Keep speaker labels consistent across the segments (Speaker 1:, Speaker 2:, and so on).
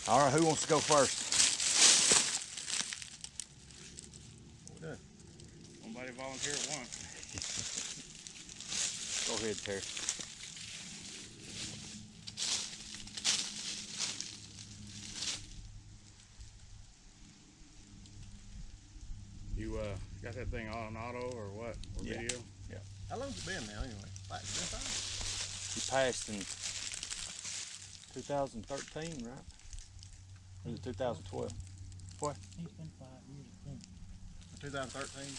Speaker 1: All right, who wants to go first?
Speaker 2: What we doing?
Speaker 3: Somebody volunteer at once.
Speaker 1: Go ahead, Terry.
Speaker 3: You got that thing on auto or what? Or
Speaker 1: Yeah.
Speaker 3: video?
Speaker 2: Yeah. How long's it been now anyway? Like since
Speaker 1: He passed in 2013, right? Or was it 2012? What?
Speaker 4: He's been 5 years, I think.
Speaker 2: 2013?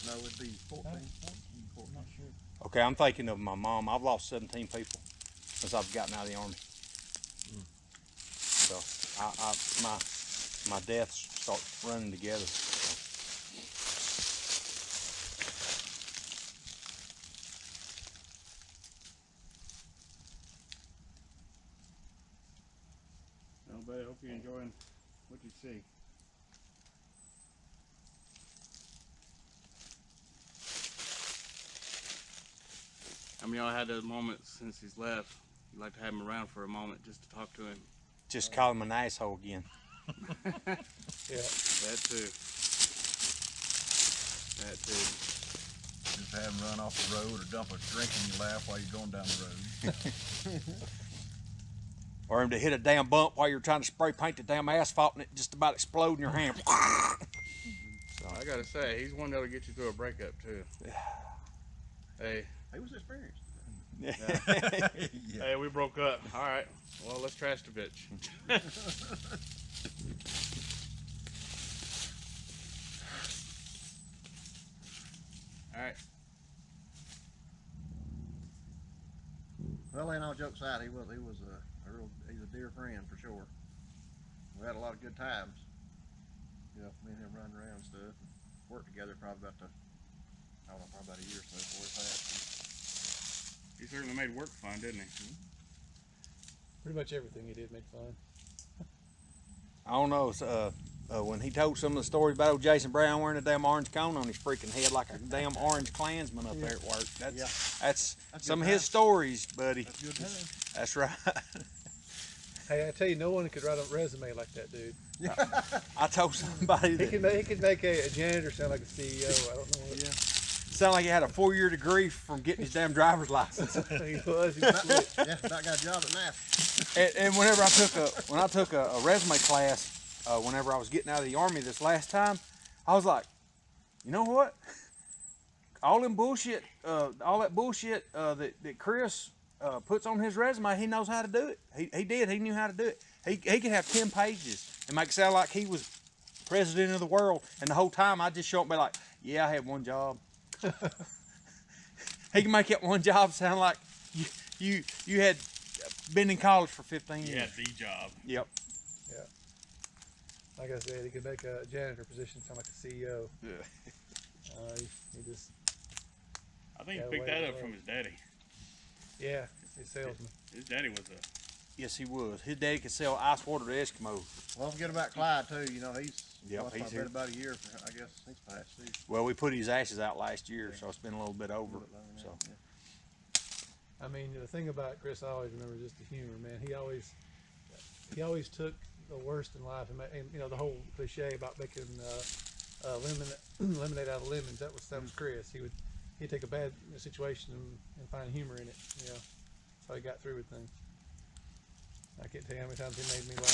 Speaker 2: No, it'd be 14.
Speaker 4: 14, I'm not sure.
Speaker 1: Okay, I'm thinking of my mom. I've lost 17 people since I've gotten out of the Army. So my deaths start running together.
Speaker 3: No, but I hope you're enjoying what you see. I mean, y'all had a moment since he's left. You'd like to have him around for a moment just to talk to him.
Speaker 1: Just call him an asshole again.
Speaker 3: Yeah, that too. That too.
Speaker 2: Just have him run off the road or dump a drink in your lap while you're going down the road.
Speaker 1: Or him to hit a damn bump while you're trying to spray paint the damn asphalt and it just about explode in your hand.
Speaker 3: So I gotta say, he's one that'll get you through a breakup too. Hey.
Speaker 2: He was experienced.
Speaker 3: Yeah. Hey, we broke up. All right. Well, let's trash the bitch. All right.
Speaker 2: Well, ain't all jokes aside, he's a dear friend for sure. We had a lot of good times. You know, me and him running around and stuff. Worked together probably about a year or so before he passed.
Speaker 3: He certainly made work fun, didn't he?
Speaker 5: Pretty much everything he did made fun.
Speaker 1: I don't know. When he told some of the stories about old Jason Brown wearing a damn orange cone on his freaking head like a damn orange Klansman up there at work. That's some of his stories, buddy.
Speaker 2: That's good time.
Speaker 1: That's right.
Speaker 5: Hey, I tell you, no one could write a resume like that dude.
Speaker 1: I told somebody
Speaker 5: He
Speaker 1: that
Speaker 5: could make a janitor sound like a CEO. I don't know what.
Speaker 1: sounded like he had a 4-year degree from getting his damn driver's license.
Speaker 5: He was.
Speaker 2: About got a job at NAF.
Speaker 1: And whenever I took a resume class, whenever I was getting out of the Army this last time, I was like, you know what? All that bullshit that Chris puts on his resume, he knows how to do it. He did. He knew how to do it. He could have 10 pages and make it sound like he was president of the world, and the whole time I just show up and be like, yeah, I had one job. He can make that one job sound like you had been in college for 15 years.
Speaker 3: Yeah, the job.
Speaker 1: Yep.
Speaker 5: Yeah. Like I said, he could make a janitor position sound like a CEO.
Speaker 1: Yeah.
Speaker 5: He just.
Speaker 3: I think he
Speaker 5: Yeah,
Speaker 3: picked
Speaker 5: way
Speaker 3: that
Speaker 5: to
Speaker 3: up
Speaker 5: go.
Speaker 3: from his daddy.
Speaker 5: Yeah, he's a salesman.
Speaker 3: His daddy was a.
Speaker 1: Yes, he was. His daddy could sell ice water to Eskimos.
Speaker 2: Well, don't forget about Clyde too. You know, he's
Speaker 1: He's
Speaker 2: been
Speaker 1: here.
Speaker 2: about a year. I guess he's passed too.
Speaker 1: Well, we put his ashes out last year, so it's been a little bit over. So
Speaker 5: I mean, the thing about Chris, I always remember just the humor, man. He always took the worst in life, and you know the whole cliche about making lemonade out of lemons. That was Chris. He'd take a bad situation and find humor in it. You know, that's how he got through with things. I can't tell you how many times he made me laugh.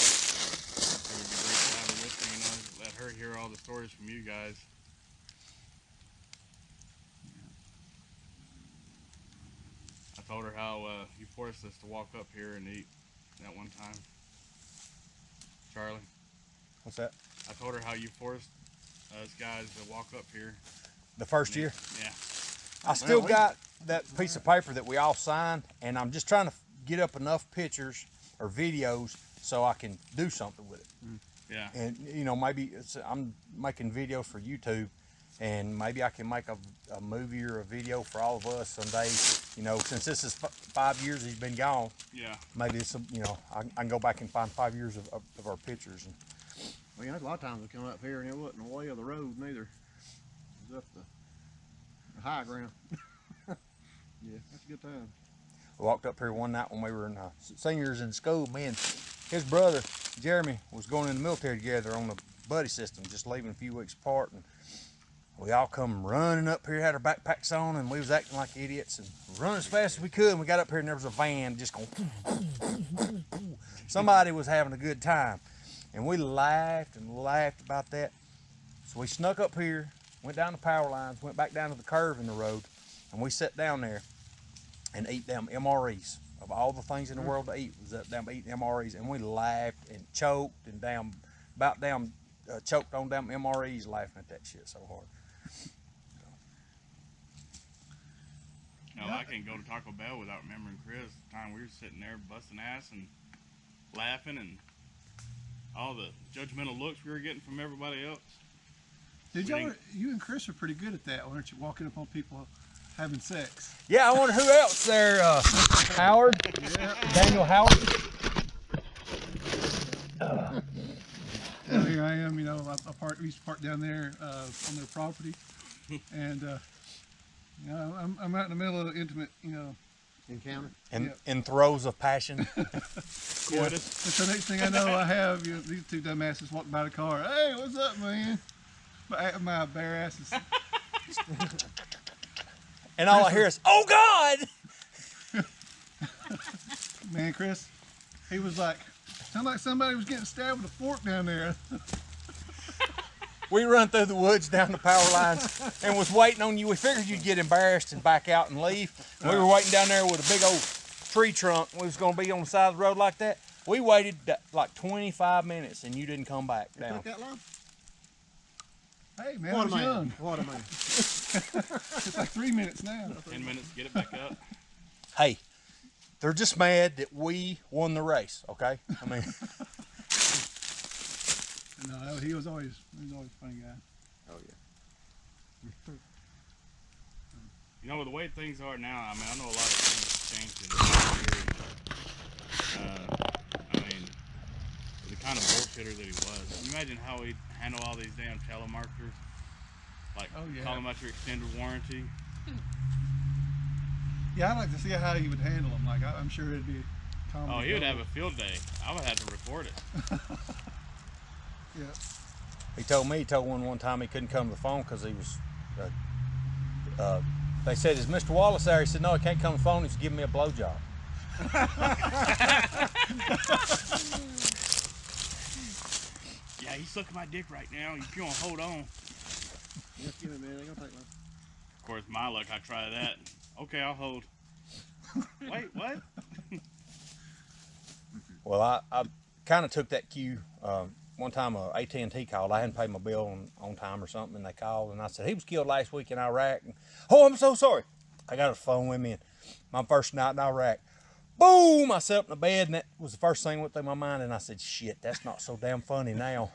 Speaker 3: It would be great to have her with me, you know, let her hear all the stories from you guys. I told her how you forced us to walk up here and eat that one time. Charlie,
Speaker 1: what's that?
Speaker 3: I told her how you forced us guys to walk up here.
Speaker 1: The first year?
Speaker 3: Yeah.
Speaker 1: I still got that piece of paper that we all signed, and I'm just trying to get up enough pictures or videos so I can do something with it.
Speaker 3: Yeah.
Speaker 1: And you know, maybe I'm making videos for YouTube, and maybe I can make a movie or a video for all of us someday. You know, since this is 5 years he's been gone.
Speaker 3: Yeah.
Speaker 1: Maybe it's I can go back and find 5 years of our pictures. And
Speaker 2: Well, you know, a lot of times we come up here and it wasn't the way of the road neither. It was up the high ground. Yeah, that's a good time.
Speaker 1: We walked up here one night when we were in seniors in school. Me and his brother Jeremy was going in the military together on the buddy system, just leaving a few weeks apart, and we all come running up here, had our backpacks on, and we was acting like idiots and running as fast as we could. And we got up here and there was a van just going. Somebody was having a good time, and we laughed and laughed about that. So we snuck up here, went down the power lines, went back down to the curve in the road, and we sat down there and ate them MREs. Of all the things in the world to eat, was that damn eating MREs, and we laughed and choked and choked on damn MREs laughing at that shit so hard.
Speaker 3: No, I can't go to Taco Bell without remembering Chris. The time we were sitting there busting ass and laughing, and all the judgmental looks we were getting from everybody else.
Speaker 5: Did you and Chris are pretty good at that, weren't you? Walking up on people having sex.
Speaker 1: Yeah, I wonder who else there. Howard, Daniel Howard.
Speaker 5: So here I am, we used to park down there on their property, and I'm out in the middle of an intimate,
Speaker 2: Encounter.
Speaker 1: In throes of passion.
Speaker 5: yeah. And so next thing I know, I have these two dumbasses walking by the car. Hey, what's up, man? My bare asses.
Speaker 1: And all I hear is, "Oh God!"
Speaker 5: Man, Chris, he was like, sounded like somebody was getting stabbed with a fork down there.
Speaker 1: We run through the woods down the power lines and was waiting on you. We figured you'd get embarrassed and back out and leave. And we were waiting down there with a big old tree trunk. We was going to be on the side of the road like that. We waited like 25 minutes and you didn't come back down.
Speaker 2: Took that long?
Speaker 5: Hey, man, I was young.
Speaker 2: What a man.
Speaker 5: It's like 3 minutes now.
Speaker 3: 10 minutes, get it back up.
Speaker 1: Hey, they're just mad that we won the race, okay? I mean,
Speaker 5: No, he was always a funny guy.
Speaker 2: Oh yeah.
Speaker 3: You know, with the way things are now, I mean, I know a lot of things changed in the last year. I mean, the kind of bullshitter that he was. Can you imagine how he'd handle all these damn telemarketers? Like, calling about your extended warranty?
Speaker 5: Yeah, I'd like to see how he would handle them. Like, I'm sure it'd be common.
Speaker 3: Oh, he would have a field day. I would have to record it.
Speaker 5: Yeah.
Speaker 1: he told one time he couldn't come to the phone because he was, they said, "Is Mr. Wallace there?" He said, "No, he can't come to the phone. He's giving me a blowjob."
Speaker 3: Yeah, he's sucking my dick right now. If you want to hold on.
Speaker 2: Just give it, man. Ain't gonna take long.
Speaker 3: Of course, my luck, I try that. Okay, I'll hold. Wait, what?
Speaker 1: Well, I kind of took that cue. One time AT&T called. I hadn't paid my bill on time or something, and they called, and I said, "He was killed last week in Iraq." And, "Oh, I'm so sorry." I got a phone with me, and my first night in Iraq. Boom! I sat up in the bed, and that was the first thing that went through my mind, and I said, "Shit, that's not so damn funny now."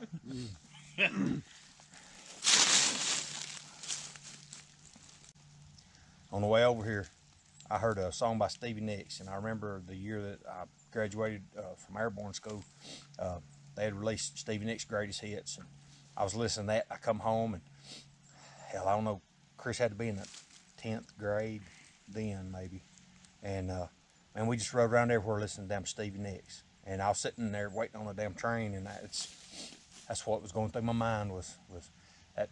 Speaker 1: On the way over here, I heard a song by Stevie Nicks, and I remember the year that I graduated from airborne school. They had released Stevie Nicks' greatest hits, and I was listening to that. I come home, and hell, I don't know, Chris had to be in the 10th grade then, maybe, and we just rode around everywhere listening to damn Stevie Nicks. And I was sitting there waiting on a damn train, and that's what was going through my mind was that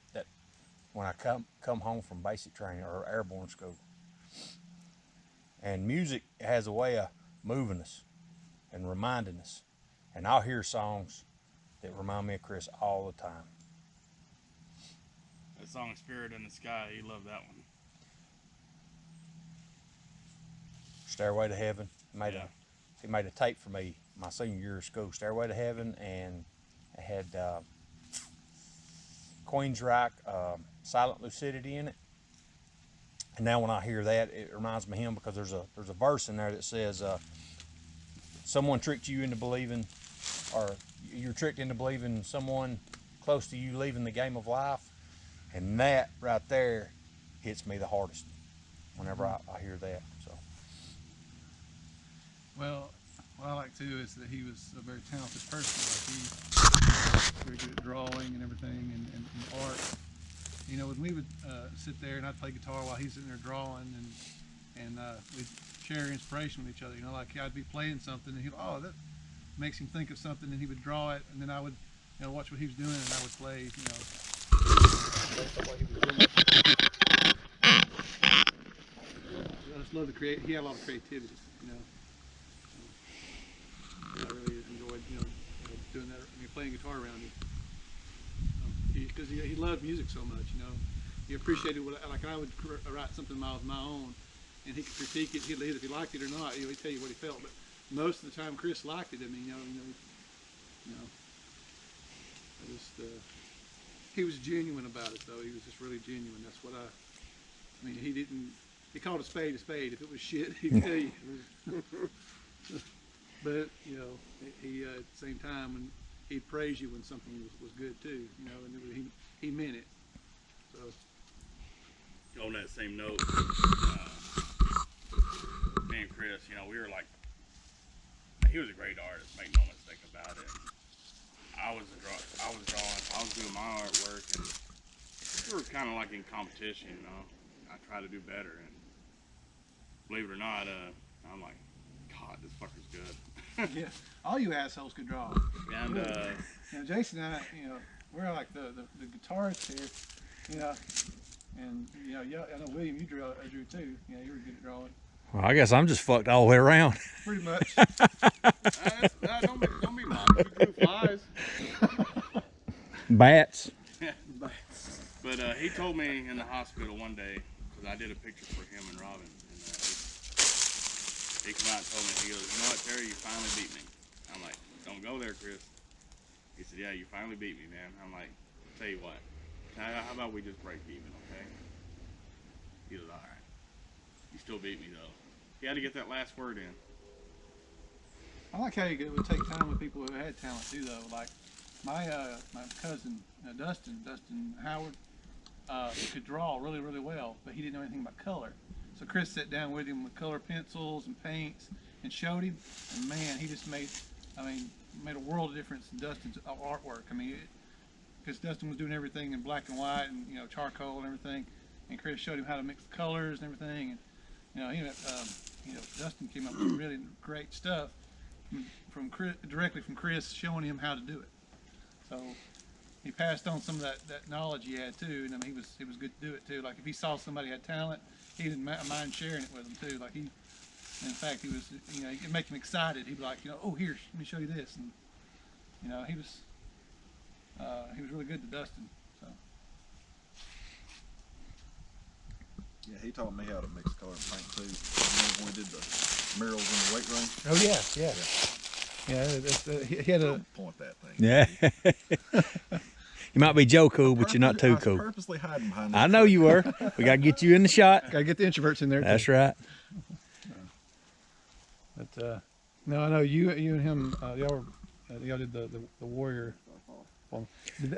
Speaker 1: when I come home from basic training or airborne school. And music has a way of moving us and reminding us. And I'll hear songs that remind me of Chris all the time.
Speaker 3: That song, Spirit in the Sky, he loved that one.
Speaker 1: Stairway to Heaven. He made a tape for me my senior year of school, Stairway to Heaven, and it had Queensryche, Silent Lucidity in it. And now when I hear that, it reminds me of him because there's a verse in there that says, someone tricked you into believing, or you're tricked into believing someone close to you leaving the game of life. And that right there hits me the hardest whenever I hear that. So.
Speaker 5: Well, what I like too is that he was a very talented person. Like he very good at drawing and everything, and art. You know, when we would sit there and I'd play guitar while he's sitting there drawing, and we'd share inspiration with each other. You know, like I'd be playing something, and he'd, oh, that makes him think of something, and he would draw it, and then I would, you know, watch what he was doing, and I would play, you know, based on what he was doing. I just love the create. He had a lot of creativity, you know. I really enjoyed, you know, doing that. I mean, playing guitar around him, because he loved music so much, you know. He appreciated what, like I would write something of my own, and he could critique it. He'd if he liked it or not. You know, he'd tell you what he felt. But most of the time, Chris liked it. I mean, I just he was genuine about it, though. He was just really genuine. That's what I mean, he didn't. He called a spade a spade. If it was shit, he'd tell you. But you know, he at the same time, when he'd praise you when something was good too. You know, and he meant it. So.
Speaker 3: On that same note, me and Chris, you know, we were like, he was a great artist, make no mistake about it. I was drawing, I was doing my artwork, and we were kind of like in competition, you know. I tried to do better, and believe it or not, I'm like, God, this fucker's good.
Speaker 5: Yeah, all you assholes could draw.
Speaker 3: And
Speaker 5: you know, Jason and I, you know, we're like the guitarists here, you know. And you know, yeah, I know William, you drew too. Yeah, you were good at drawing.
Speaker 1: Well, I guess I'm just fucked all the way around.
Speaker 5: Pretty much.
Speaker 3: don't be modest. You drew flies.
Speaker 1: Bats.
Speaker 3: But he told me in the hospital one day, because I did a picture for him and Robin, and he came out and told me, he goes, you know what, Terry, you finally beat me. I'm like, don't go there, Chris. He said, yeah, you finally beat me, man. I'm like, tell you what, how about we just break even, okay? He was all right. You still beat me, though. He had to get that last word in.
Speaker 5: I like how you would take time with people who had talent too, though. Like my cousin Dustin Howard could draw really, really well, but he didn't know anything about color. So Chris sat down with him with color pencils and paints and showed him, and man, he just made a world of difference in Dustin's artwork. I mean, because Dustin was doing everything in black and white and, you know, charcoal and everything, and Chris showed him how to mix the colors and everything, and you know, Dustin came up with really great stuff from Chris, directly from Chris showing him how to do it. So he passed on some of that knowledge he had too, and I mean, he was good to do it too. Like if he saw somebody had talent, he didn't mind sharing it with them too. Like in fact, he was, you know, it'd make him excited. He'd be like, you know, oh, here, let me show you this, and you know, he was really good to Dustin. So.
Speaker 2: Yeah, he taught me how to mix color and paint too. I remember when we did the murals in the weight room.
Speaker 5: Oh yeah. He had a
Speaker 2: Point that thing.
Speaker 1: Yeah. You might be Joe cool, but you're not too
Speaker 2: I was
Speaker 1: cool.
Speaker 2: purposely hiding behind that.
Speaker 1: I know you were. We got to get you in the shot.
Speaker 5: gotta get the introverts in there.
Speaker 1: That's right.
Speaker 5: But no, I know you and him. Y'all did the warrior. I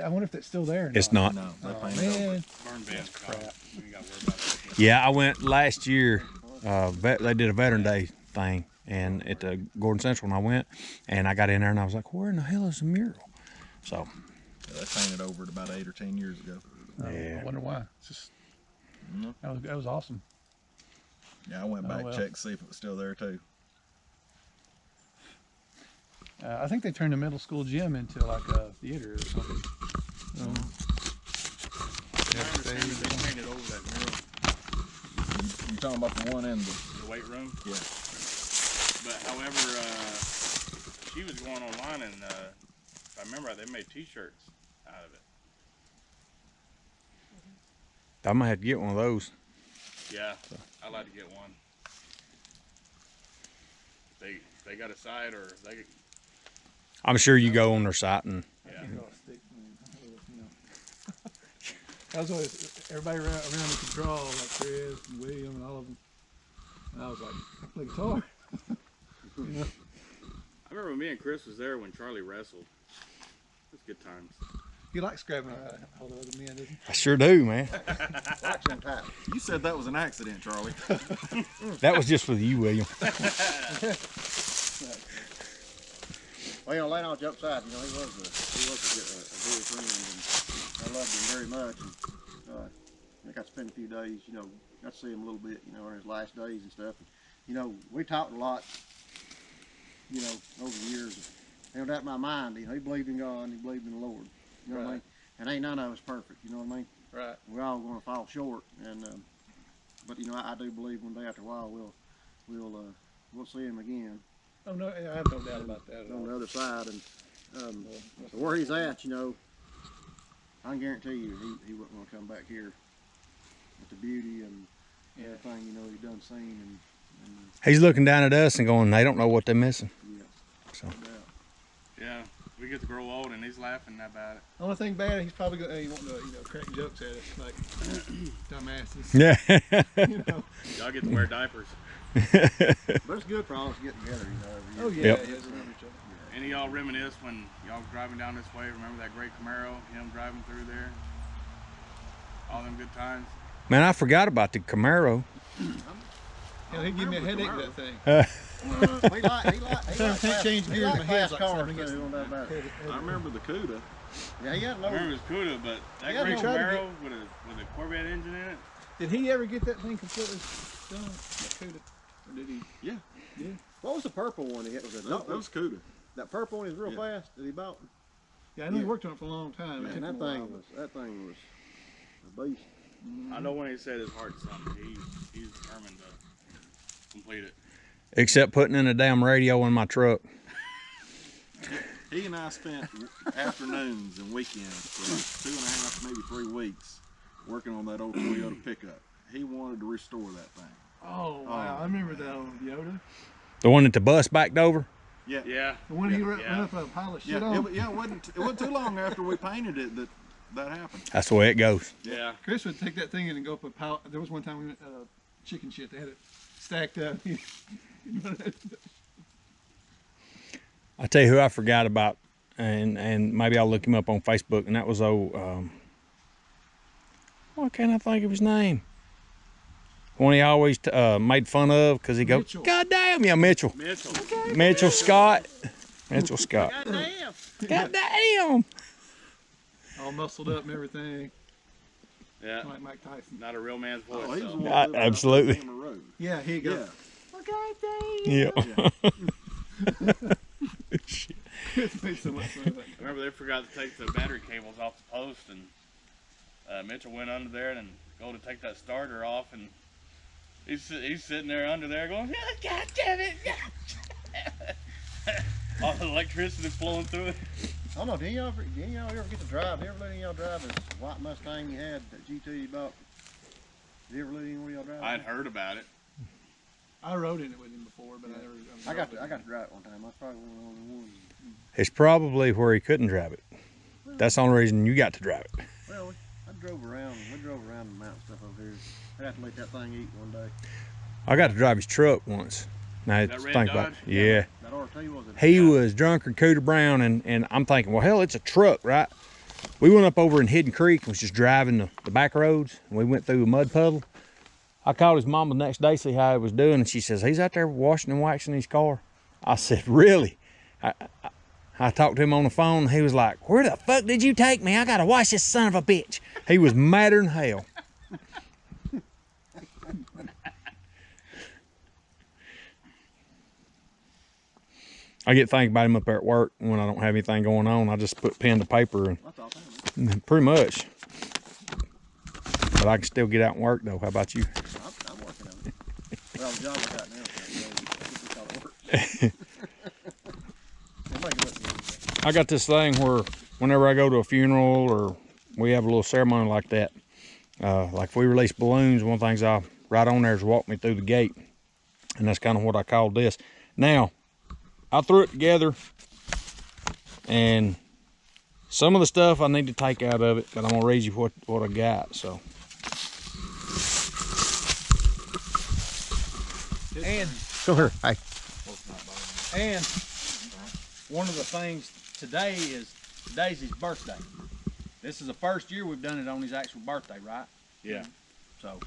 Speaker 5: wonder if that's still there. Or
Speaker 1: It's not.
Speaker 2: No, they
Speaker 5: Oh,
Speaker 2: painted
Speaker 5: man.
Speaker 3: Burn bands,
Speaker 5: crap.
Speaker 3: You ain't got to worry about that.
Speaker 1: Yeah, I went last year. They did a Veteran Day thing, and at the Gordon Central, and I went, and I got in there, and I was like, "Where in the hell is the mural?" So.
Speaker 2: Yeah, they painted over it about 8 or 10 years ago.
Speaker 1: Yeah.
Speaker 5: I wonder why. It's just
Speaker 2: Mm-hmm.
Speaker 5: that was awesome.
Speaker 2: Yeah, I went back
Speaker 5: well.
Speaker 2: and checked to see if it was still there too.
Speaker 5: I think they turned the middle school gym into like a theater or something.
Speaker 3: I understand that they painted over that mural,
Speaker 2: You talking about the one in the?
Speaker 3: the weight room.
Speaker 2: Yeah.
Speaker 3: But however, she was going online, and if I remember right, they made T-shirts out of it.
Speaker 1: I might have to get one of those.
Speaker 3: Yeah, I'd like to get one. They got a site, or they.
Speaker 1: I'm sure you go on their site and.
Speaker 3: Yeah.
Speaker 5: That was always everybody around me could draw, like Chris and William and all of them. And I was like, I play guitar. You know?
Speaker 3: I remember me and Chris was there when Charlie wrestled. It was good times.
Speaker 5: He likes grabbing a hold of other men, doesn't he?
Speaker 1: I sure do, man.
Speaker 2: You said that was an accident, Charlie.
Speaker 1: That was just for you, William.
Speaker 6: Well, you know, laying on the upside, you know, he was a dear friend, and I loved him very much. And I got to spend a few days, you know, got to see him a little bit, you know, in his last days and stuff. And you know, we talked a lot, you know, over the years. You know, that in my mind, you know, he believed in God and he believed in the Lord. You know what I mean? And ain't none of us perfect. You know what I mean?
Speaker 5: Right.
Speaker 6: We're all going to fall short. And but you know, I do believe one day after a while we'll see him again.
Speaker 5: Oh no, I have no doubt about that at
Speaker 6: On
Speaker 5: all.
Speaker 6: the other side, and so where he's at, you know, I can guarantee you he wasn't going to come back here with the beauty and everything, you know, he's done seen and
Speaker 1: He's looking down at us and going, they don't know what they're missing.
Speaker 6: yeah.
Speaker 1: So.
Speaker 3: Yeah, we get to grow old and he's laughing about it.
Speaker 5: Only thing bad, he's probably going to want to, you know, crack jokes at us like dumbasses.
Speaker 1: Yeah.
Speaker 5: You know.
Speaker 3: Y'all get to wear diapers.
Speaker 6: But it's good for all of us to get together, you know, every year.
Speaker 5: Oh yeah,
Speaker 1: Yep.
Speaker 5: yeah, we love each other.
Speaker 3: Any of y'all reminisce when y'all driving down this way? Remember that great Camaro? Him driving through there? All them good times?
Speaker 1: Man, I forgot about the Camaro.
Speaker 5: Hell, he'd give me a headache with that thing.
Speaker 6: He
Speaker 5: Can't
Speaker 6: like
Speaker 5: change gears in my head like
Speaker 6: cars
Speaker 5: something
Speaker 6: too,
Speaker 5: gets-
Speaker 6: on that back.
Speaker 2: I remember the CUDA.
Speaker 6: Yeah, he had
Speaker 3: I
Speaker 6: no.
Speaker 3: remember it was Cuda, but that
Speaker 6: Yeah,
Speaker 3: great
Speaker 6: no,
Speaker 5: tried to
Speaker 3: Camaro with a Corvette engine in it?
Speaker 5: Did he ever get that thing completely done? That CUDA? Or did he?
Speaker 2: Yeah.
Speaker 6: What was the purple one he hit? Was it
Speaker 2: That was CUDA.
Speaker 6: that purple one is real
Speaker 2: Yeah.
Speaker 6: fast that he bought?
Speaker 5: Yeah, I know he
Speaker 6: Yeah.
Speaker 5: worked on it for a long time. It
Speaker 6: Man,
Speaker 5: took him
Speaker 6: that
Speaker 5: a while,
Speaker 6: thing was a beast.
Speaker 3: I know when he said his heart's something, he's determined to complete it.
Speaker 1: Except putting in a damn radio in my truck.
Speaker 2: He and I spent afternoons and weekends for 2.5, maybe 3 weeks working on that old Toyota pickup. He wanted to restore that thing.
Speaker 5: Oh wow, I remember that old Yoda.
Speaker 1: The one that the bus backed over.
Speaker 2: Yeah.
Speaker 3: Yeah.
Speaker 5: The one he ran
Speaker 3: Yeah.
Speaker 5: up a pile of shit
Speaker 2: Yeah,
Speaker 5: on.
Speaker 2: it wasn't too long after we painted it that happened.
Speaker 1: That's the way it goes.
Speaker 3: Yeah.
Speaker 5: Chris would take that thing in and go up a pile. There was one time we went chicken shit. They had it stacked up.
Speaker 1: I tell you who I forgot about, and maybe I'll look him up on Facebook, and that was old, why can't I think of his name? One he always made fun of because he goes,
Speaker 5: Mitchell.
Speaker 1: God damn, yeah, Mitchell.
Speaker 3: Mitchell.
Speaker 1: Mitchell Scott. Mitchell Scott.
Speaker 6: Goddamn!
Speaker 1: God damn.
Speaker 5: All muscled up and everything,
Speaker 3: Yeah.
Speaker 5: like Mike Tyson.
Speaker 3: Not a real man's voice.
Speaker 2: Oh, he was
Speaker 3: though.
Speaker 2: the one
Speaker 1: Yeah,
Speaker 2: that lived out
Speaker 1: absolutely.
Speaker 2: on the road.
Speaker 5: Yeah, here you go.
Speaker 2: Yeah.
Speaker 1: Yeah.
Speaker 5: Chris made so much fun of that.
Speaker 3: I remember they forgot to take the battery cables off the post, and Mitchell went under there and go to take that starter off, and he's sitting there under there going, "Oh, God damn it!" All the electricity flowing through it.
Speaker 6: I don't know. Didn't y'all ever get to drive? Did you ever let any of y'all drive this white Mustang you had that GT you bought? Did you ever let any one of y'all drive?
Speaker 3: I'd heard about it.
Speaker 5: I rode in it with him before, but I never.
Speaker 6: I got to drive it one time. I was probably one of the only ones.
Speaker 1: It's probably where he couldn't drive it. That's the only reason you got to drive it.
Speaker 6: Well, I drove around. We drove around the mountain stuff over here. I'd have to let that thing eat one day.
Speaker 1: I got to drive his truck once. Now,
Speaker 3: That red
Speaker 1: think about it.
Speaker 3: Dodge?
Speaker 1: Yeah.
Speaker 6: That RT was it?
Speaker 1: He was drunk or Cooter Brown, and I'm thinking, well, hell, it's a truck, right? We went up over in Hidden Creek and was just driving the back roads, and we went through a mud puddle. I called his mom the next day, see how he was doing, and she says, he's out there washing and waxing his car. I said, really? I talked to him on the phone, and he was like, where the fuck did you take me? I gotta wash this son of a bitch. He was madder than hell. I get thinking about him up there at work when I don't have anything going on. I just put pen to paper,
Speaker 6: I thought that was
Speaker 1: and pretty much. But I can still get out and work though. How about you?
Speaker 6: I'm working on it. Well, the job I got now, so I call it work. Everybody can look at me.
Speaker 1: I got this thing where whenever I go to a funeral or we have a little ceremony like that, like if we release balloons, one of the things I write on there is walk me through the gate. And that's kind of what I called this. Now, I threw it together, and some of the stuff I need to take out of it, but I'm gonna read you what I got. So, and come here, hey. And one of the things today's his birthday. This is the first year we've done it on his actual birthday, right?
Speaker 3: Yeah.
Speaker 1: So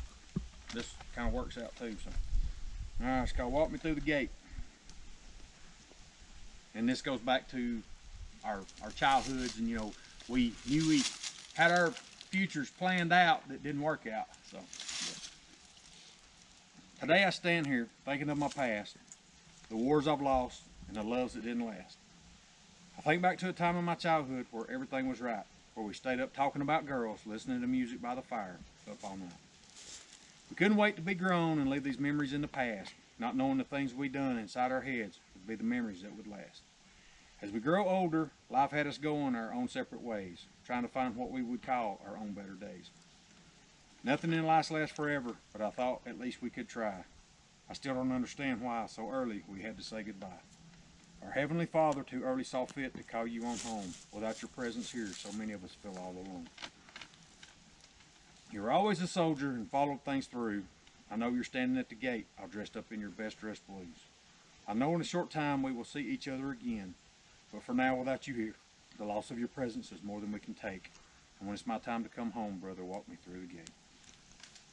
Speaker 1: this kind of works out too. So, all right, it's called "Walk Me Through the Gate." And this goes back to our childhoods, and you know, we knew we had our futures planned out that didn't work out. So Today I stand here thinking of my past, the wars I've lost, and the loves that didn't last. I think back to a time in my childhood where everything was right, where we stayed up talking about girls, listening to music by the fire, up all night. We couldn't wait to be grown and leave these memories in the past, not knowing the things we done inside our heads would be the memories that would last. As we grow older, life had us going our own separate ways, trying to find what we would call our own better days. Nothing in life lasts forever, but I thought at least we could try. I still don't understand why so early we had to say goodbye. Our Heavenly Father too early saw fit to call you on home. Without your presence here, so many of us feel all alone. You were always a soldier and followed things through. I know you're standing at the gate, all dressed up in your best dressed blues. I know in a short time we will see each other again. But for now, without you here, the loss of your presence is more than we can take. And when it's my time to come home, brother, walk me through the gate.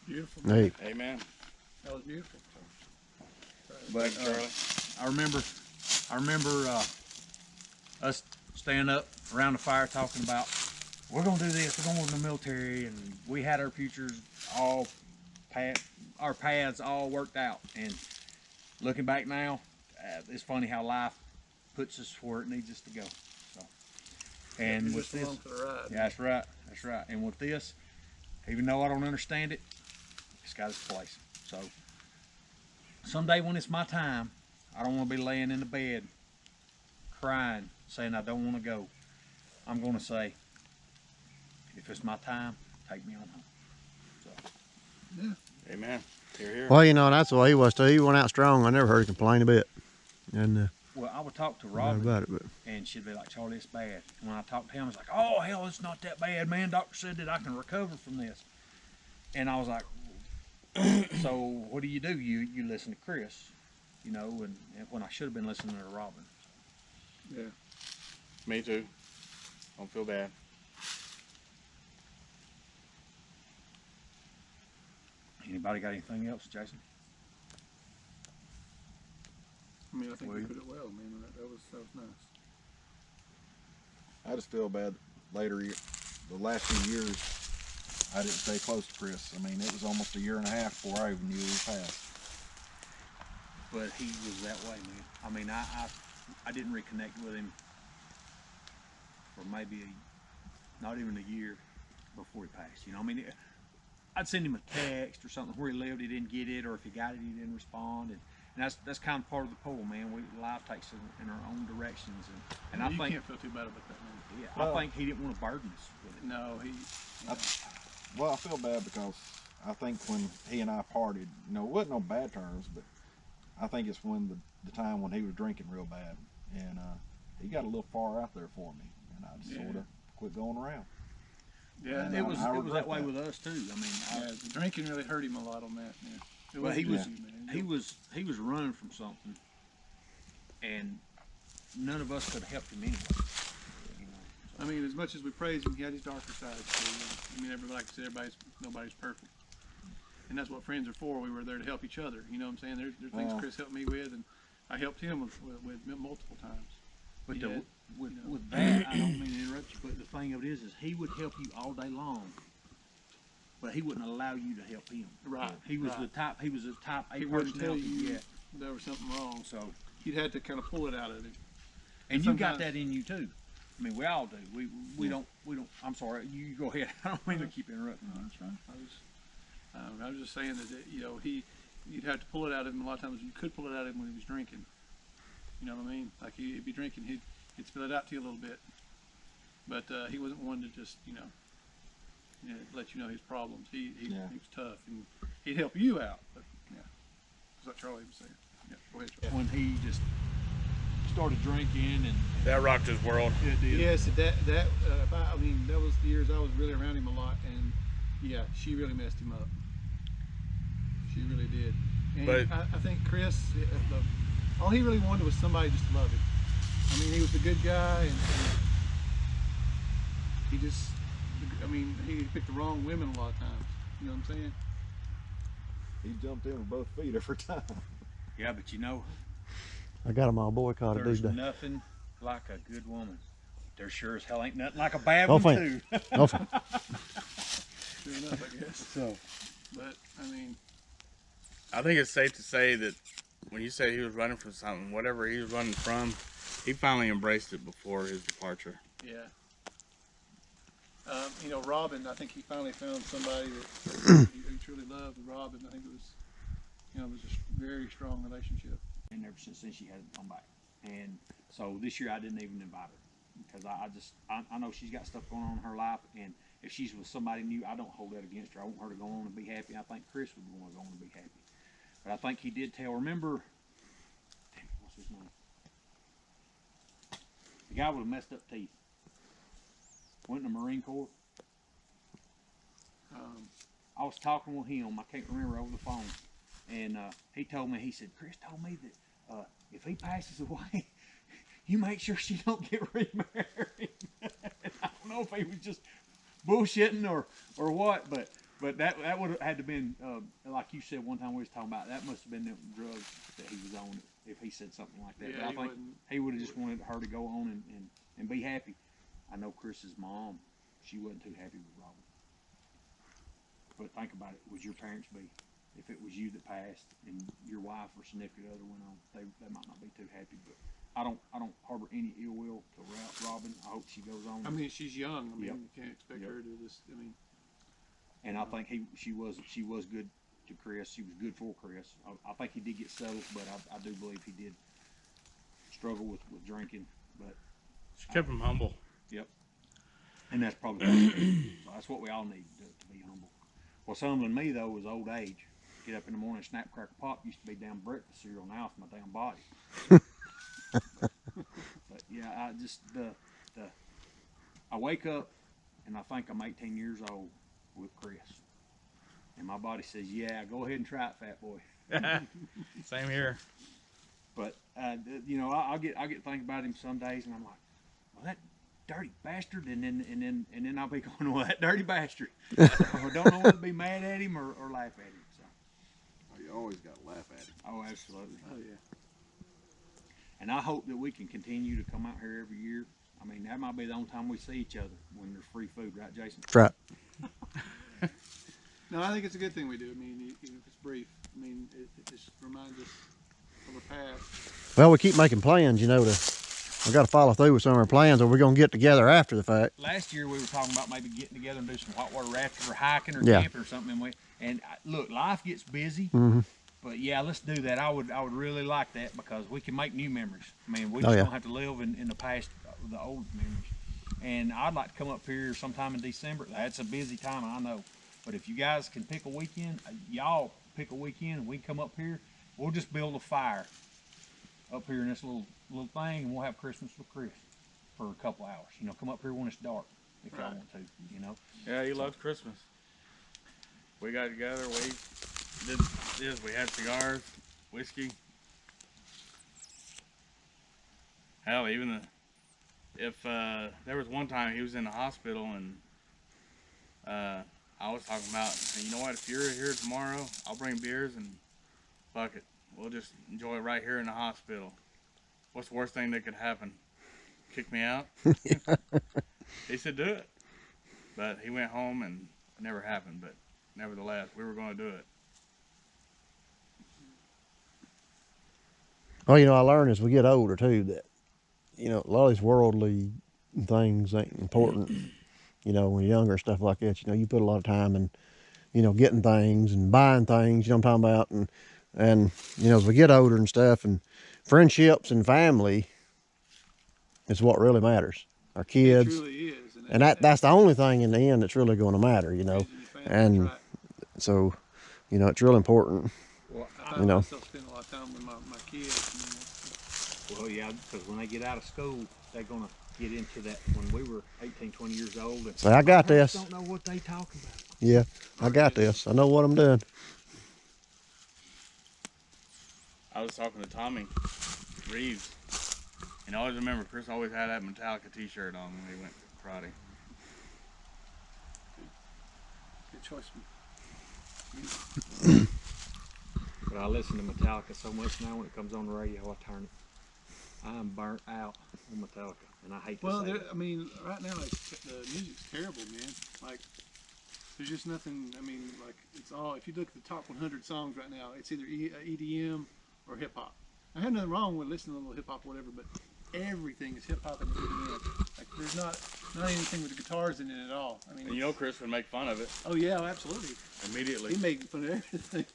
Speaker 5: Beautiful.
Speaker 6: Hey,
Speaker 3: Amen.
Speaker 5: That was beautiful.
Speaker 1: But I remember us staying up around the fire talking about, we're gonna do this, we're going in the military, and we had our futures all, our paths all worked out. And looking back now, it's funny how life puts us where it needs us to go. So, and
Speaker 5: You're
Speaker 1: with
Speaker 5: just along
Speaker 1: this,
Speaker 5: for the ride.
Speaker 1: yeah, that's right, that's right. And with this, even though I don't understand it, it's got its place. So someday when it's my time, I don't want to be laying in the bed crying, saying I don't want to go. I'm going to say, if it's my time, take me on home. So.
Speaker 3: Amen. Here, here.
Speaker 6: well, you know, that's the way he was too. He went out strong. I never heard him complain a bit. And
Speaker 1: Well, I would talk to
Speaker 6: know
Speaker 1: Robin,
Speaker 6: about it, but
Speaker 1: and she'd be like, Charlie, it's bad. And when I talked to him, I was like, oh, hell, it's not that bad, man. Doctor said that I can recover from this. And I was like, so what do? You listen to Chris, you know, and when I should have been listening to Robin.
Speaker 5: Yeah.
Speaker 3: Me too. Don't feel bad.
Speaker 1: Anybody got anything else, Jason?
Speaker 5: I mean, I think
Speaker 1: Well,
Speaker 5: you put it well, man. That was nice.
Speaker 2: I just feel bad later, the last few years, I didn't stay close to Chris. I mean, it was almost a year and a half before I even knew he passed.
Speaker 1: But he was that way, man. I mean, I didn't reconnect with him for maybe not even a year before he passed. You know, I mean, I'd send him a text or something where he lived, he didn't get it, or if he got it, he didn't respond. And that's kind of part of the pull, man. Life takes us in our own directions, and I
Speaker 5: you
Speaker 1: think
Speaker 5: can't feel too bad about that, man.
Speaker 1: yeah,
Speaker 2: Well,
Speaker 1: I think he didn't want to burden us with it.
Speaker 5: No, he.
Speaker 2: Well, I feel bad because I think when he and I parted, you know, it wasn't on bad terms, but I think it's when the time when he was drinking real bad, and he got a little far out there for me, and I just sort of quit going around.
Speaker 5: Yeah,
Speaker 2: And
Speaker 1: It was
Speaker 2: I
Speaker 1: that
Speaker 2: regret
Speaker 1: way
Speaker 2: that.
Speaker 1: with us too. I mean,
Speaker 5: yeah, the drinking really hurt him a lot on that, man. It
Speaker 1: Well, he
Speaker 5: wasn't
Speaker 1: was-
Speaker 5: easy, man.
Speaker 1: he was running from something, and none of us could have helped him anyway. You know,
Speaker 5: I mean, as much as we praise him, he had his darker side too. I mean, like I said, nobody's perfect, and that's what friends are for. We were there to help each other. You know what I'm saying? There are things
Speaker 2: Well.
Speaker 5: Chris helped me with, and I helped him with multiple times.
Speaker 1: But
Speaker 5: Yeah.
Speaker 1: with that, I don't mean to interrupt you, but the thing of it is he would help you all day long, but he wouldn't allow you to help him.
Speaker 5: Right.
Speaker 1: He was
Speaker 5: right.
Speaker 1: the type. He was a type A
Speaker 5: He wouldn't tell
Speaker 1: personality.
Speaker 5: you
Speaker 1: Yeah.
Speaker 5: there was something wrong.
Speaker 1: So,
Speaker 5: You'd had to kind of pull it out of him.
Speaker 1: and you got
Speaker 5: sometimes-
Speaker 1: that in you too. I mean, we all do. We don't. I'm sorry. You go ahead. I don't mean to keep interrupting. you.
Speaker 5: That's right. I was just saying that you know you'd have to pull it out of him a lot of times. You could pull it out of him when he was drinking. You know what I mean? Like he'd be drinking, he'd spill it out to you a little bit. But he wasn't one to just let you know his problems. He was tough and he'd help you out. But yeah, that's what Charlie was saying. Yeah, go ahead, Charlie.
Speaker 1: When he just started drinking and
Speaker 3: That rocked his world.
Speaker 1: it did.
Speaker 5: Yes, I mean that was the years I was really around him a lot, and yeah, she really messed him up. She really did. And
Speaker 3: But-
Speaker 5: I think Chris, all he really wanted was somebody just to love him. I mean, he was a good guy, and he just, I mean, he picked the wrong women a lot of times. You know what I'm saying?
Speaker 2: He jumped in with both feet every time.
Speaker 1: Yeah, but you know,
Speaker 6: I got them all boycotted
Speaker 1: there's
Speaker 6: these days.
Speaker 1: nothing like a good woman. There sure as hell ain't nothing like a bad
Speaker 6: No
Speaker 1: one
Speaker 6: offense.
Speaker 1: too.
Speaker 6: No offense.
Speaker 5: True enough, I guess.
Speaker 1: So
Speaker 5: But I mean,
Speaker 3: I think it's safe to say that when you say he was running from something, whatever he was running from, he finally embraced it before his departure.
Speaker 5: Yeah. You know, Robin, I think he finally found somebody that he truly loved. Robin, I think it was, you know, it was a very strong relationship.
Speaker 1: And ever since then, she hasn't come back. And so this year, I didn't even invite her because I know she's got stuff going on in her life. And if she's with somebody new, I don't hold that against her. I want her to go on and be happy. I think Chris would want to go on and be happy. But I think he did tell. Remember, damn, what's his name? The guy with the messed up teeth. Went in the Marine Corps. I was talking with him. I can't remember over the phone, and he told me. He said, "Chris told me that if he passes away, you make sure she don't get remarried." I don't know if he was just bullshitting or what, but that would have had to been like you said one time we was talking about. That must have been the drugs that he was on if he said something like that.
Speaker 5: Yeah,
Speaker 1: but I think he would have just wanted her to go on and be happy. I know Chris's mom, she wasn't too happy with Robin. But think about it, would your parents be? If it was you that passed and your wife or significant other went on, they might not be too happy. But I don't harbor any ill will to Robin. I hope she goes on.
Speaker 5: I mean, she's young. I mean,
Speaker 1: Yep.
Speaker 5: you can't expect her to just. I mean,
Speaker 1: and I think she was good to Chris. She was good for Chris. I think he did get settled, but I do believe he did struggle with drinking. But
Speaker 3: She kept him humble.
Speaker 1: Yep. And that's probably so that's what we all need to be humble. What's humbling me though is old age. Get up in the morning, snap, cracker, pop. Used to be damn breakfast cereal. Now it's my damn body. but yeah, I just I wake up and I think I'm 18 years old with Chris, and my body says, "Yeah, go ahead and try it, fat boy."
Speaker 3: Same here.
Speaker 1: But you know, I get thinking about him some days, and I'm like, "Well, that dirty bastard," and then I'll be going, "Well, that dirty bastard." So I don't know whether to be mad at him or laugh at him. So.
Speaker 2: Oh, you always got to laugh at him.
Speaker 1: Oh, absolutely.
Speaker 5: oh yeah.
Speaker 1: And I hope that we can continue to come out here every year. I mean, that might be the only time we see each other when there's free food, right, Jason?
Speaker 6: That's right.
Speaker 5: No, I think it's a good thing we do. I mean, even if it's brief. I mean, it just reminds us of the past.
Speaker 6: Well, we keep making plans, you know, we got to follow through with some of our plans, or we're going to get together after the fact.
Speaker 1: Last year we were talking about maybe getting together and do some whitewater rafting or hiking or
Speaker 6: Yeah.
Speaker 1: camping or something. And look, life gets busy.
Speaker 6: Mm-hmm.
Speaker 1: But yeah, let's do that. I would really like that because we can make new memories. I mean, we
Speaker 6: Oh,
Speaker 1: just
Speaker 6: yeah.
Speaker 1: don't have to live in the past, the old memories. And I'd like to come up here sometime in December. That's a busy time, I know. But if you guys can pick a weekend, y'all pick a weekend, and we come up here. We'll just build a fire up here in this little thing, and we'll have Christmas with Chris for a couple hours. You know, come up here when it's dark if y'all want to. You know.
Speaker 3: Yeah, he loves Christmas. We got together, we did this, we had cigars, whiskey. Hell, even if there was one time he was in the hospital and I was talking about, you know what, if you're here tomorrow, I'll bring beers and fuck it. We'll just enjoy it right here in the hospital. What's the worst thing that could happen? Kick me out? He said do it. But he went home and it never happened. But nevertheless, we were going to do it.
Speaker 6: Well, you know, I learned as we get older too that, you know, a lot of these worldly things ain't important. You know, when you're younger and stuff like that, you know, you put a lot of time in, you know, getting things and buying things, you know what I'm talking about? And you know, as we get older and stuff, and friendships and family is what really matters. Our kids.
Speaker 5: It truly is.
Speaker 6: And that's the only thing in the end that's really going to matter, you know. And
Speaker 5: right.
Speaker 6: so, you know, it's real important.
Speaker 1: Well,
Speaker 5: I find
Speaker 6: you know.
Speaker 5: myself spending a lot of time with my kids.
Speaker 1: Well, yeah, because when they get out of school, they're going to get into that when we were 18, 20 years old. And
Speaker 6: Say, I got
Speaker 1: my parents
Speaker 6: this.
Speaker 1: don't know what they talking about.
Speaker 6: Yeah, I got this. I know what I'm doing.
Speaker 3: I was talking to Tommy Reeves. And I always remember Chris always had that Metallica t-shirt on when he went to karate.
Speaker 5: Good choice.
Speaker 1: But I listen to Metallica so much now when it comes on the radio, I turn it. I'm burnt out on Metallica, and I hate to
Speaker 5: Well,
Speaker 1: say that.
Speaker 5: I mean, right now the music's terrible, man. Like, There's just nothing. I mean, like it's all. If you look at the top 100 songs right now, it's either EDM or hip hop. I have nothing wrong with listening to a little hip hop or whatever, but everything is hip hop and EDM. Like there's not anything with the guitars in it at all. I mean,
Speaker 3: And you know Chris would make fun of it
Speaker 5: oh yeah, absolutely.
Speaker 3: immediately.
Speaker 5: He made fun of everything.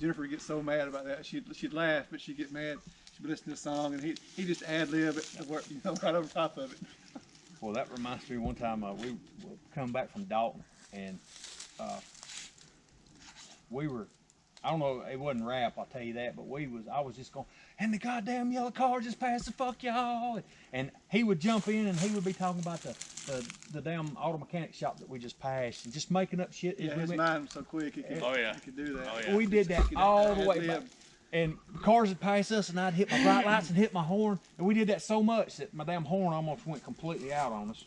Speaker 5: Jennifer would get so mad about that. She'd laugh, but she'd get mad. She'd listen to a song and he just ad-lib it, right over top of it.
Speaker 1: Well, that reminds me one time we come back from Dalton and we were, I don't know, it wasn't rap, I'll tell you that, but I was just going, and the goddamn yellow car just passed the fuck y'all. And he would jump in and he would be talking about the damn auto mechanic shop that we just passed and just making up shit.
Speaker 5: Yeah, his mind was so quick he could,
Speaker 3: Oh, yeah.
Speaker 5: he could do that.
Speaker 3: Oh, yeah.
Speaker 1: We did that all the way back. And cars would pass us and I'd hit my bright lights and hit my horn. And we did that so much that my damn horn almost went completely out on us.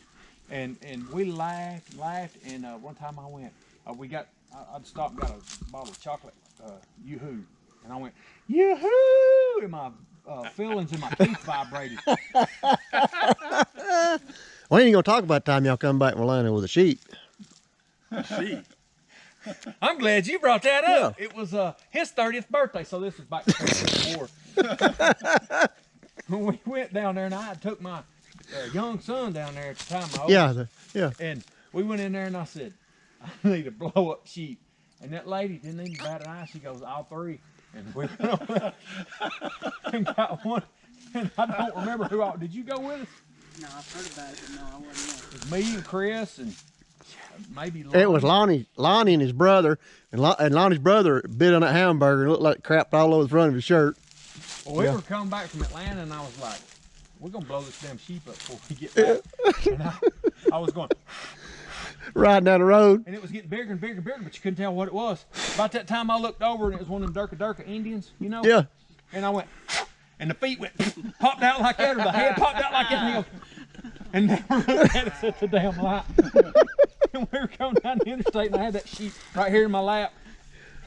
Speaker 1: And we laughed and laughed. And one time I went, I'd stopped and got a bottle of chocolate, Yoo-hoo. And I went, Yoo-hoo! And my fillings in my teeth vibrated.
Speaker 6: We ain't gonna talk about the time y'all come back from Atlanta with a sheep.
Speaker 1: Sheep. I'm glad you brought that up. It was his 30th birthday, so this was back before. When we went down there, and I took my young son down there at the time.
Speaker 6: Yeah.
Speaker 1: And we went in there, and I said, I need to blow up sheep. And that lady didn't even bat an eye. She goes, all three. And we went over there and got one. And I don't remember who did you go with us?
Speaker 4: No, I've heard about it, but no, I wasn't there.
Speaker 1: It was me and Chris and maybe Lonnie.
Speaker 6: It was Lonnie and his brother, and Lonnie's brother bit on that hamburger and looked like it crapped all over the front of his shirt.
Speaker 1: Well, we were coming back from Atlanta, and I was like, we're going to blow this damn sheep up before we get back. And I was going,
Speaker 6: Riding down the road.
Speaker 1: and it was getting bigger and bigger and bigger, but you couldn't tell what it was. About that time, I looked over, and it was one of them Durka Indians, you know?
Speaker 6: Yeah.
Speaker 1: And I went, and the feet went, popped out like that, or the head popped out like that, and he goes, and never looked at us at the damn light. And we were coming down the interstate, and I had that sheep right here in my lap,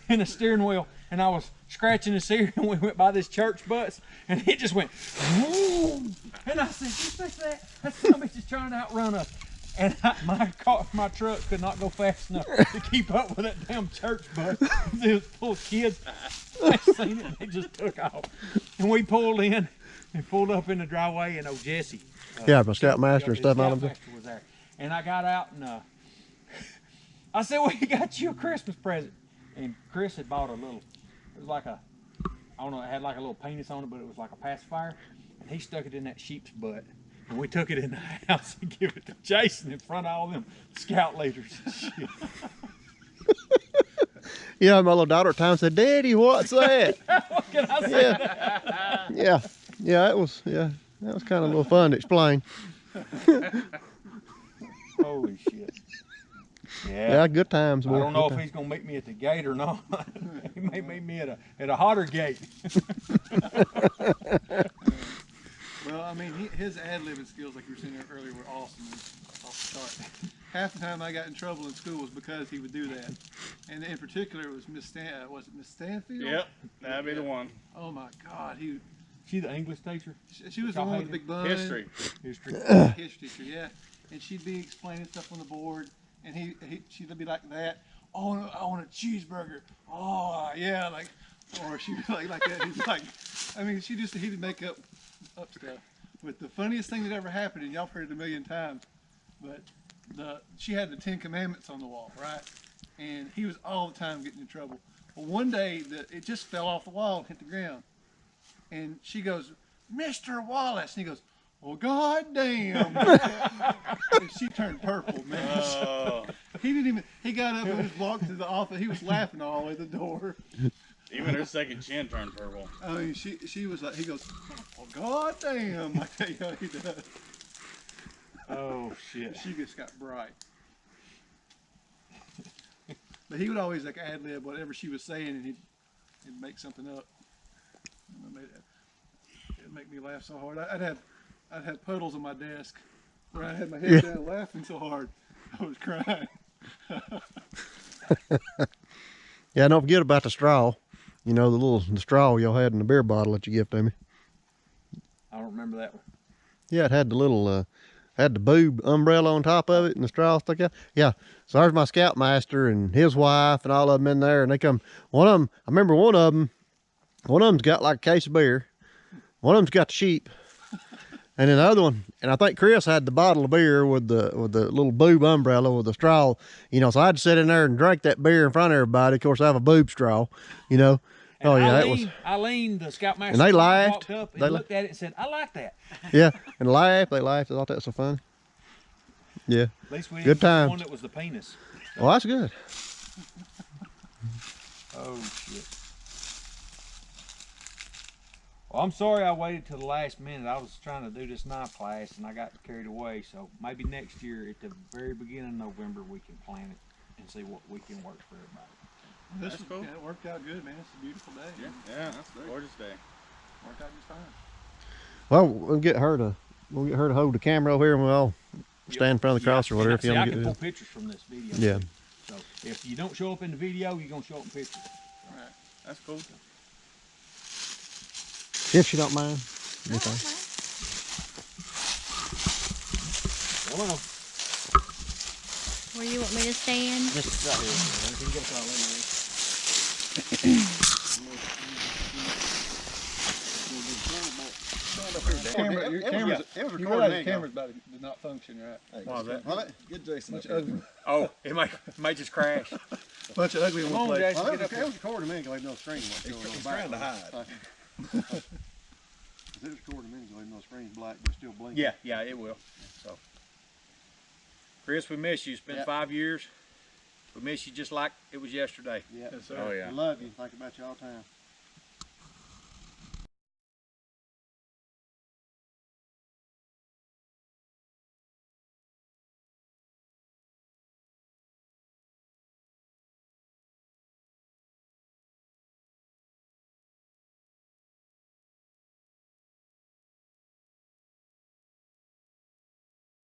Speaker 1: and a steering wheel, and I was scratching the steering, and we went by this church bus, and it just went, boom. And I said, you see that? That son of a bitch is trying to outrun us. And my truck could not go fast enough to keep up with that damn church bus. It was full of kids. They seen it and they just took off. And we pulled in and pulled up in the driveway, and old Jesse.
Speaker 6: Yeah, my Scoutmaster and stuff on him.
Speaker 1: Scoutmaster was there. And I got out and I said, well, he got you a Christmas present. And Chris had bought a little, it was like I don't know, it had like a little penis on it, but it was like a pacifier. And he stuck it in that sheep's butt. And we took it in the house and gave it to Jason in front of all them scout leaders and shit.
Speaker 6: Yeah, my little daughter at times said, Daddy, what's that?
Speaker 1: What can I say?
Speaker 6: Yeah, that was kind of a little fun to explain.
Speaker 1: Holy shit.
Speaker 6: Yeah, good times.
Speaker 1: I don't know if he's gonna meet me at the gate or not. He may meet me at a hotter gate.
Speaker 5: Well, I mean, his ad-libbing skills, like you were saying earlier, were awesome off the start. Half the time I got in trouble in school was because he would do that. And in particular, it was Miss Stanfield?
Speaker 3: Yep, that'd be the one.
Speaker 5: Oh my God,
Speaker 1: She the English teacher?
Speaker 5: she was the one with the big bun.
Speaker 3: History.
Speaker 1: History.
Speaker 5: History teacher, yeah. And she'd be explaining stuff on the board, and she'd be like that. Oh, I want a cheeseburger. Oh, yeah, like, or she'd be like that. He's like, I mean, he'd make up stuff. But the funniest thing that ever happened, and y'all heard it a million times, but she had the 10 Commandments on the wall, right? And he was all the time getting in trouble. Well, one day it just fell off the wall and hit the ground. And she goes, Mr. Wallace. And he goes, well, goddamn. And she turned purple, man.
Speaker 3: Oh.
Speaker 5: He got up and just walked to the office. He was laughing all the way to the door.
Speaker 3: Even her second chin turned purple.
Speaker 5: I mean, she was like, he goes, well, goddamn. I tell you how he does.
Speaker 1: Oh shit.
Speaker 5: She just got bright. But he would always like ad lib whatever she was saying, and he'd make something up. It'd make me laugh so hard. I'd have puddles on my desk where I had my head down laughing so hard I was crying.
Speaker 6: Yeah, don't forget about the straw. You know, the straw y'all had in the beer bottle that you gave to me.
Speaker 1: I don't remember that one.
Speaker 6: Yeah, it had the little had the boob umbrella on top of it and the straw stuck out. Yeah. So there's my scoutmaster and his wife and all of them in there, and they come. One of them, I remember one of them's got like a case of beer. One of them's got the sheep, and then the other one, and I think Chris had the bottle of beer with the little boob umbrella with the straw. You know, so I had to sit in there and drink that beer in front of everybody. Of course, I have a boob straw. You know.
Speaker 1: And
Speaker 6: oh yeah,
Speaker 1: Eileen, the scoutmaster,
Speaker 6: and they laughed.
Speaker 1: Walked up and looked at it and said, "I like that."
Speaker 6: Yeah, and laughed. They laughed. They thought that was so funny. Yeah.
Speaker 1: At least we
Speaker 6: Good
Speaker 1: didn't get
Speaker 6: time.
Speaker 1: the one that was the penis.
Speaker 6: Well, that's good.
Speaker 1: Oh shit. Well, I'm sorry I waited till the last minute. I was trying to do this knife class and I got carried away. So maybe next year at the very beginning of November we can plan it and see what weekend works for everybody.
Speaker 5: This
Speaker 3: That's cool.
Speaker 5: Yeah, it worked out good, man. It's a beautiful day.
Speaker 3: Yeah, that's a gorgeous day.
Speaker 5: Worked out just fine.
Speaker 6: Well, we'll get her to hold the camera over here, and we'll all stand in front of the cross or whatever if you
Speaker 1: See, I
Speaker 6: want to
Speaker 1: can
Speaker 6: get
Speaker 1: pull
Speaker 6: it.
Speaker 1: pictures from this video.
Speaker 6: Yeah.
Speaker 1: So if you don't show up in the video, you're gonna show up in pictures.
Speaker 5: All right.
Speaker 3: That's cool.
Speaker 6: If you don't mind.
Speaker 7: No,
Speaker 6: Okay.
Speaker 7: that's fine.
Speaker 1: Come on.
Speaker 7: Where you want me to stand?
Speaker 1: Just right here. You can get all in there.
Speaker 5: Camera, your camera's,
Speaker 2: It was
Speaker 5: you
Speaker 2: recording
Speaker 5: realize
Speaker 2: a
Speaker 5: the
Speaker 2: minute ago.
Speaker 5: camera's about to not function, right?
Speaker 3: Why is that?
Speaker 2: Well, get Jason
Speaker 5: Bunch
Speaker 2: up
Speaker 5: of
Speaker 2: here.
Speaker 5: ugly,
Speaker 1: Oh, it might just crash.
Speaker 5: bunch of ugly in
Speaker 1: Come
Speaker 5: one
Speaker 1: on,
Speaker 5: place.
Speaker 1: Jason.
Speaker 2: Well,
Speaker 1: Get up
Speaker 2: it
Speaker 1: here.
Speaker 2: was recording a minute ago, no screen.
Speaker 1: He's trying to hide.
Speaker 2: It was recording a minute ago, no screen's black, but still blinking.
Speaker 1: Yeah, it will. So, Chris, we miss you. It's been
Speaker 2: Yep.
Speaker 1: 5 years. We miss you just like it was yesterday.
Speaker 2: Yeah.
Speaker 5: Yes, sir.
Speaker 3: Oh yeah.
Speaker 2: I love you. Think about you all the time.